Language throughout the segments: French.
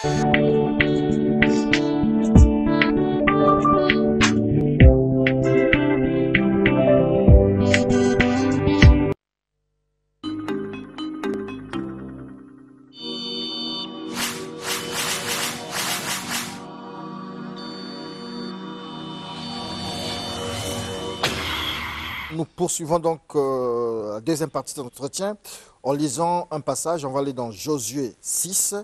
Nous poursuivons donc la deuxième partie de notre entretien en lisant un passage. On va aller dans Josué 6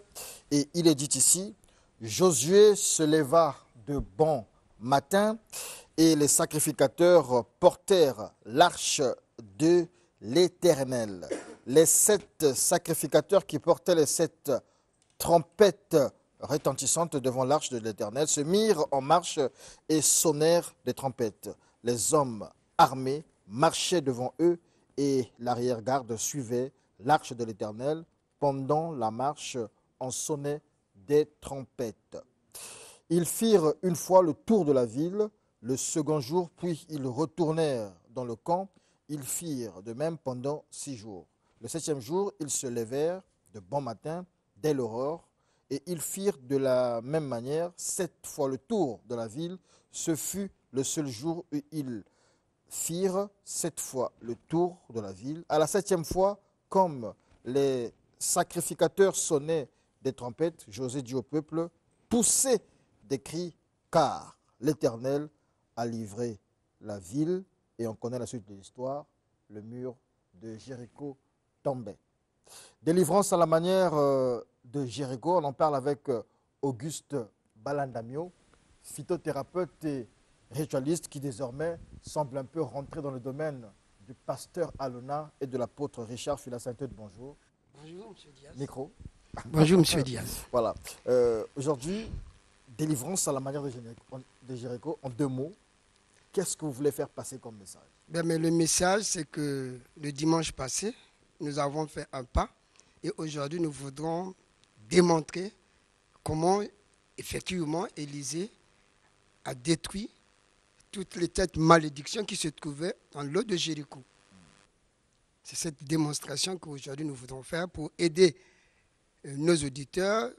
et il est dit ici, Josué se leva de bon matin et les sacrificateurs portèrent l'arche de l'Éternel. Les 7 sacrificateurs qui portaient les 7 trompettes retentissantes devant l'arche de l'Éternel se mirent en marche et sonnèrent des trompettes. Les hommes armés marchaient devant eux et l'arrière-garde suivait l'arche de l'Éternel. Pendant la marche, on sonnait des trompettes. Ils firent une fois le tour de la ville, le second jour, puis ils retournèrent dans le camp. Ils firent de même pendant 6 jours. Le 7e jour, ils se levèrent de bon matin, dès l'aurore, et ils firent de la même manière 7 fois le tour de la ville. Ce fut le seul jour où ils firent 7 fois le tour de la ville. À la 7e fois, comme les sacrificateurs sonnaient des trompettes, Josué dit au peuple, poussez des cris, car l'Éternel a livré la ville. Et on connaît la suite de l'histoire, le mur de Jéricho tombait. Délivrance à la manière de Jéricho, on en parle avec Auguste Balandamio, phytothérapeute et ritualiste qui désormais semble un peu rentrer dans le domaine du pasteur Alona et de l'apôtre Richard Fila-Sainte-Eude. Bonjour. Bonjour, M. Diaz. Micro. Bonjour, M. Diaz. Voilà. Aujourd'hui, délivrance à la manière de Jéricho, en 2 mots. Qu'est-ce que vous voulez faire passer comme message? Mais le message, c'est que le dimanche passé, nous avons fait un pas et aujourd'hui, nous voudrons démontrer comment, effectivement, Élisée a détruit toutes les têtes malédictions qui se trouvaient dans l'eau de Jéricho. C'est cette démonstration qu'aujourd'hui nous voudrons faire pour aider nos auditeurs,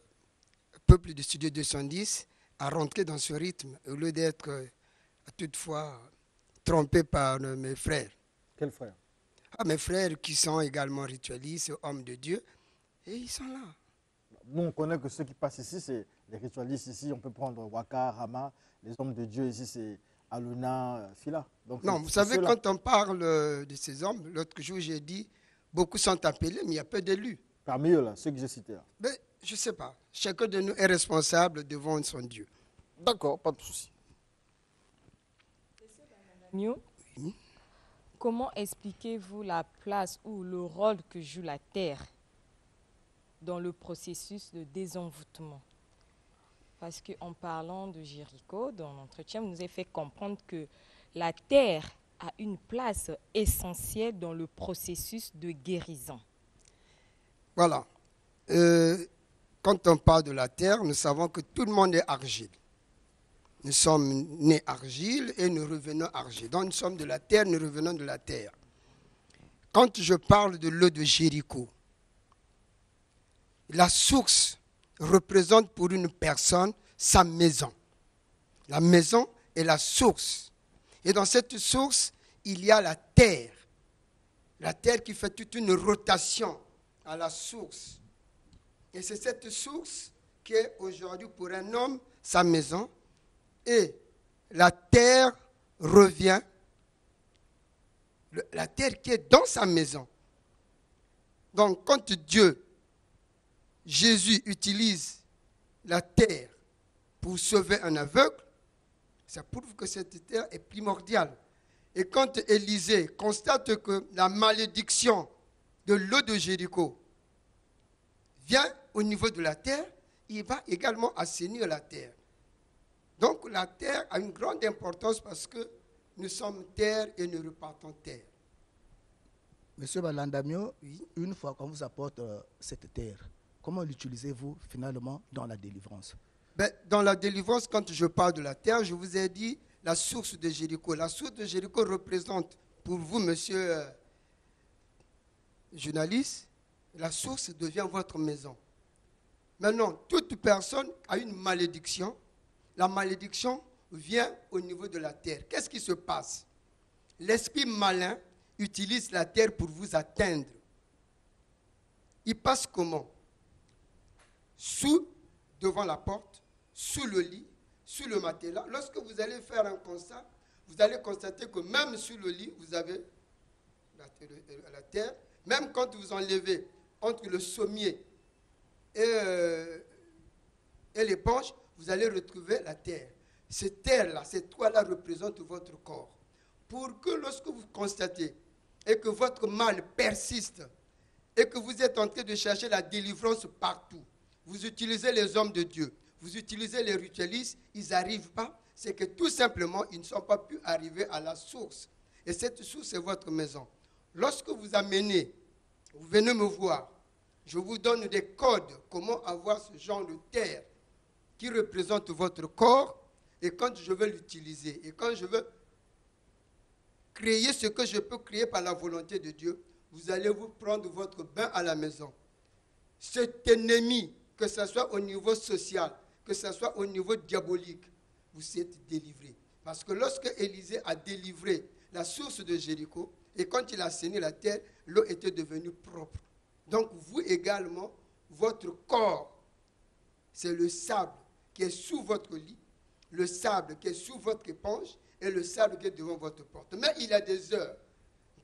peuple du Studio 210, à rentrer dans ce rythme au lieu d'être toutefois trompés par mes frères. Quels frères? Mes frères qui sont également ritualistes, hommes de Dieu, et ils sont là. Nous, on connaît que ceux qui passent ici, c'est les ritualistes ici. On peut prendre Waka, Rama, les hommes de Dieu ici, c'est Aluna, Fila. Donc, non, vous savez, quand on parle de ces hommes, l'autre jour j'ai dit, beaucoup sont appelés, mais il y a peu d'élus. Parmi eux, là, ceux que j'ai cités. Là. Mais je ne sais pas. Chacun de nous est responsable devant son Dieu. D'accord, pas de souci. Oui. Comment expliquez-vous la place ou le rôle que joue la terre dans le processus de désenvoûtement? Parce qu'en parlant de Jéricho, dans l'entretien, vous nous avez fait comprendre que la terre a une place essentielle dans le processus de guérison. Voilà. Quand on parle de la terre, nous savons que tout le monde est argile. Nous sommes nés argile et nous revenons argile. Donc nous sommes de la terre, nous revenons de la terre. Quand je parle de l'eau de Jéricho, la source représente pour une personne sa maison. La maison est la source. Et dans cette source, il y a la terre. La terre qui fait toute une rotation à la source. Et c'est cette source qui est aujourd'hui pour un homme sa maison. Et la terre revient, la terre qui est dans sa maison. Donc quand Jésus utilise la terre pour sauver un aveugle, ça prouve que cette terre est primordiale. Et quand Élisée constate que la malédiction de l'eau de Jéricho vient au niveau de la terre, il va également assainir la terre. Donc la terre a une grande importance parce que nous sommes terre et nous repartons terre. Monsieur Balandamio, oui. Une fois qu'on vous apporte cette terre, comment l'utilisez-vous finalement dans la délivrance? Dans la délivrance, quand je parle de la terre, je vous ai dit la source de Jéricho. La source de Jéricho représente pour vous, monsieur journaliste, la source devient votre maison. Maintenant, toute personne a une malédiction. La malédiction vient au niveau de la terre. Qu'est-ce qui se passe? L'esprit malin utilise la terre pour vous atteindre. Il passe comment? Devant la porte, sous le lit, sous le matelas. Lorsque vous allez faire un constat, vous allez constater que même sous le lit, vous avez la terre. Même quand vous enlevez entre le sommier et l'éponge, vous allez retrouver la terre. Cette terre-là, ces toits-là représentent votre corps. Pour que lorsque vous constatez et que votre mal persiste et que vous êtes en train de chercher la délivrance partout, vous utilisez les hommes de Dieu, vous utilisez les ritualistes, ils n'arrivent pas, c'est que tout simplement, ils ne sont pas pu arriver à la source. Et cette source, c'est votre maison. Lorsque vous amenez, vous venez me voir, je vous donne des codes, comment avoir ce genre de terre qui représente votre corps, et quand je veux l'utiliser, et quand je veux créer ce que je peux créer par la volonté de Dieu, vous allez vous prendre votre bain à la maison. Cet ennemi, que ce soit au niveau social, que ce soit au niveau diabolique, vous êtes délivré. Parce que lorsque Élisée a délivré la source de Jéricho, et quand il a assaini la terre, l'eau était devenue propre. Donc vous également, votre corps, c'est le sable qui est sous votre lit, le sable qui est sous votre éponge et le sable qui est devant votre porte. Mais il y a des heures.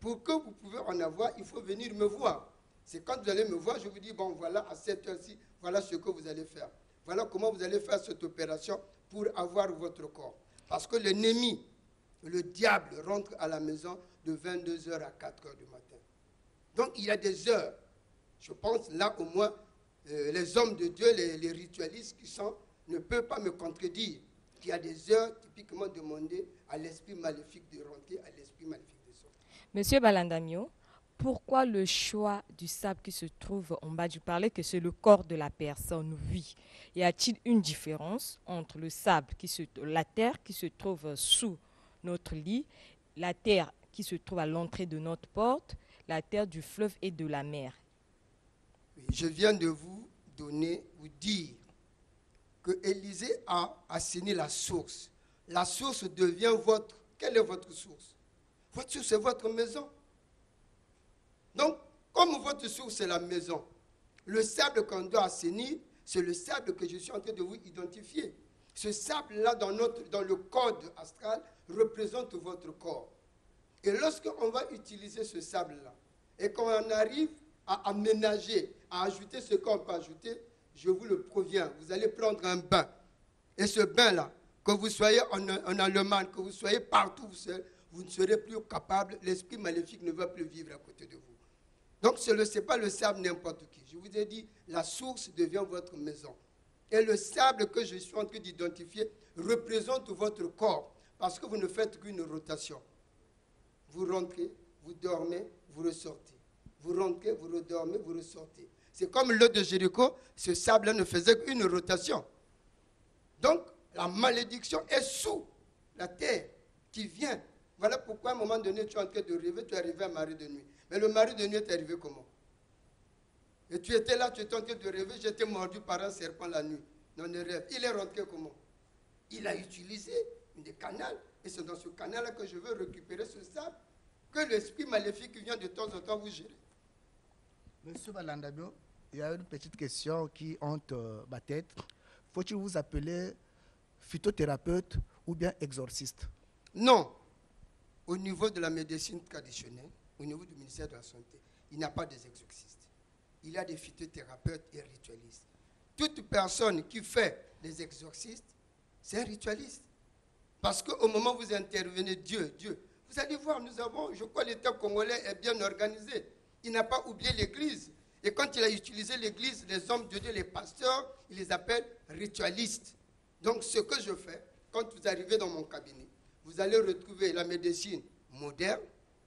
Pour que vous pouvez en avoir, il faut venir me voir. C'est quand vous allez me voir, je vous dis, bon voilà, à cette heure-ci, voilà ce que vous allez faire. Voilà comment vous allez faire cette opération pour avoir votre corps. Parce que l'ennemi, le diable, rentre à la maison de 22h à 4h du matin. Donc il y a des heures. Je pense là au moins, les hommes de Dieu, les ritualistes qui sont, ne peuvent pas me contredire. Il y a des heures typiquement demandées à l'esprit maléfique de rentrer, à l'esprit maléfique de sortir. Monsieur Balandamio, pourquoi le choix du sable qui se trouve en bas du parler, que c'est le corps de la personne? Oui. Y a-t-il une différence entre le sable, la terre qui se trouve sous notre lit, la terre qui se trouve à l'entrée de notre porte, la terre du fleuve et de la mer? Oui, je viens de vous dire que Élisée a assaini la source. La source devient votre... Quelle est votre source? Votre source, c'est votre maison. Donc, comme votre source, c'est la maison, le sable qu'on doit assainir, c'est le sable que je suis en train de vous identifier. Ce sable-là, dans le code astral, représente votre corps. Et lorsqu'on va utiliser ce sable-là, et qu'on arrive à aménager, à ajouter ce qu'on peut ajouter, je vous le préviens, vous allez prendre un bain. Et ce bain-là, que vous soyez en Allemagne, que vous soyez partout, vous ne serez plus capable, l'esprit maléfique ne va plus vivre à côté de vous. Donc ce n'est pas le sable n'importe qui. Je vous ai dit, la source devient votre maison. Et le sable que je suis en train d'identifier représente votre corps, parce que vous ne faites qu'une rotation. Vous rentrez, vous dormez, vous ressortez. Vous rentrez, vous redormez, vous ressortez. C'est comme l'eau de Jéricho, ce sable-là ne faisait qu'une rotation. Donc, la malédiction est sous la terre qui vient. Voilà pourquoi à un moment donné, tu es en train de rêver, tu es arrivé à mari de nuit. Mais le mari de nuit est arrivé comment? Et tu étais là, tu étais en train de rêver, j'étais mordu par un serpent la nuit, dans le rêve. Il est rentré comment? Il a utilisé des canaux, et c'est dans ce canal-là que je veux récupérer ce sable, que l'esprit maléfique vient de temps en temps vous gérer. Monsieur Balandamio, il y a une petite question qui hante ma tête. Faut-il vous appeler phytothérapeute ou bien exorciste? Non. Au niveau de la médecine traditionnelle, au niveau du ministère de la Santé, il n'y a pas des exorcistes. Il y a des phytothérapeutes et ritualistes. Toute personne qui fait des exorcistes, c'est un ritualiste. Parce qu'au moment où vous intervenez, Dieu, vous allez voir, je crois que l'État congolais est bien organisé. Il n'a pas oublié l'Église. Et quand il a utilisé l'Église, les hommes de Dieu, les pasteurs, il les appelle ritualistes. Donc ce que je fais, quand vous arrivez dans mon cabinet, vous allez retrouver la médecine moderne,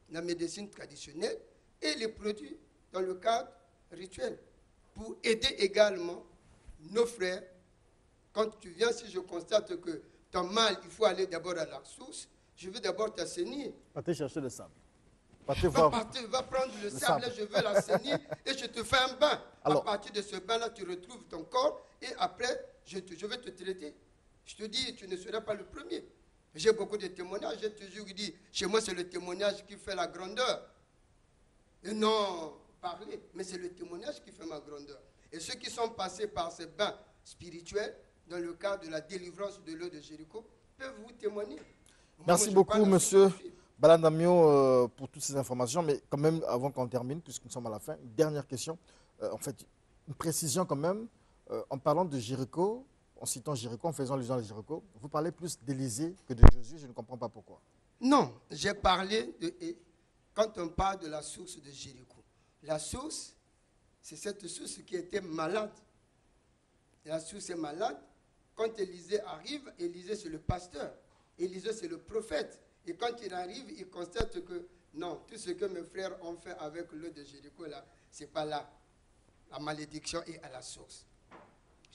la médecine traditionnelle et les produits dans le cadre rituel. Pour aider également nos frères, quand tu viens, si je constate que ton mal, il faut aller d'abord à la source, je vais d'abord t'assainir. Partez chercher le sable. Partez Va voir. partir, va prendre le sable. sable, là, je vais l'assainir et je te fais un bain. Alors- À partir de ce bain-là, tu retrouves ton corps et après, je vais te traiter. Je te dis, tu ne seras pas le premier. J'ai beaucoup de témoignages. J'ai toujours dit, chez moi, c'est le témoignage qui fait la grandeur. Et non parler, mais c'est le témoignage qui fait ma grandeur. Et ceux qui sont passés par ces bains spirituels, dans le cadre de la délivrance de l'eau de Jéricho, peuvent vous témoigner. Merci Moi, je beaucoup, parle à monsieur ceux qui me suivent. Balandamio, pour toutes ces informations. Mais quand même, avant qu'on termine, puisque nous sommes à la fin, une dernière question. En fait, une précision quand même. En parlant de Jéricho, en citant Jéricho, en faisant allusion à Jéricho, vous parlez plus d'Élisée que de Josué. Je ne comprends pas pourquoi. Non, j'ai parlé quand on parle de la source de Jéricho. La source, c'est cette source qui était malade. La source est malade. Quand Élisée arrive, Élisée c'est le pasteur. Élisée c'est le prophète. Et quand il arrive, il constate que non, tout ce que mes frères ont fait avec l'eau de Jéricho, là, c'est pas là. La malédiction est à la source.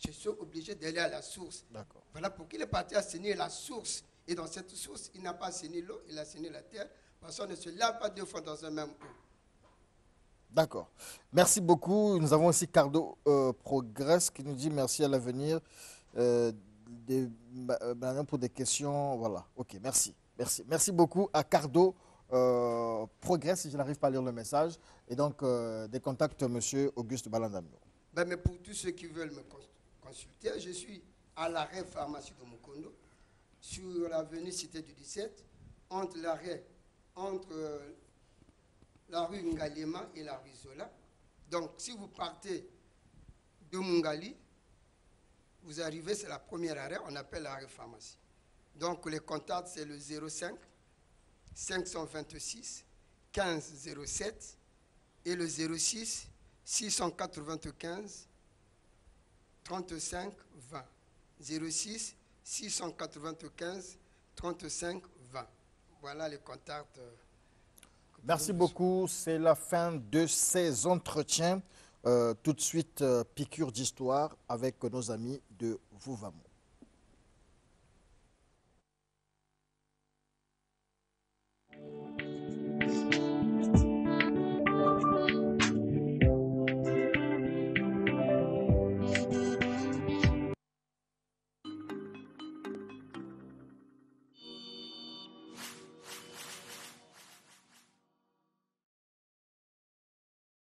Je suis obligé d'aller à la source. D'accord. Voilà pourquoi il est parti assainir la source. Et dans cette source, il n'a pas assaini l'eau, il a assaini la terre. Parce qu'on ne se lave pas deux fois dans un même eau. D'accord. Merci beaucoup. Nous avons aussi Cardo Progress qui nous dit merci à l'avenir. Pour des questions. Voilà. Ok, merci. Merci. Merci beaucoup à Cardo Progress, si je n'arrive pas à lire le message. Et donc, des contacts, monsieur Auguste Balandamio. Ben, mais pour tous ceux qui veulent me consulter, je suis à l'arrêt pharmacie de Mukondo, sur l'avenue Cité du 17, entre la rue Ngalema et la rue Zola. Donc, si vous partez de Mungali, vous arrivez, c'est la première arrêt, on appelle l'arrêt pharmacie. Donc, les contacts, c'est le 05 526 15 07 et le 06 695 35 20. 06 695 35 20. Voilà les contacts. Merci beaucoup. C'est la fin de ces entretiens. Tout de suite, piqûre d'histoire avec nos amis de Vouvamou.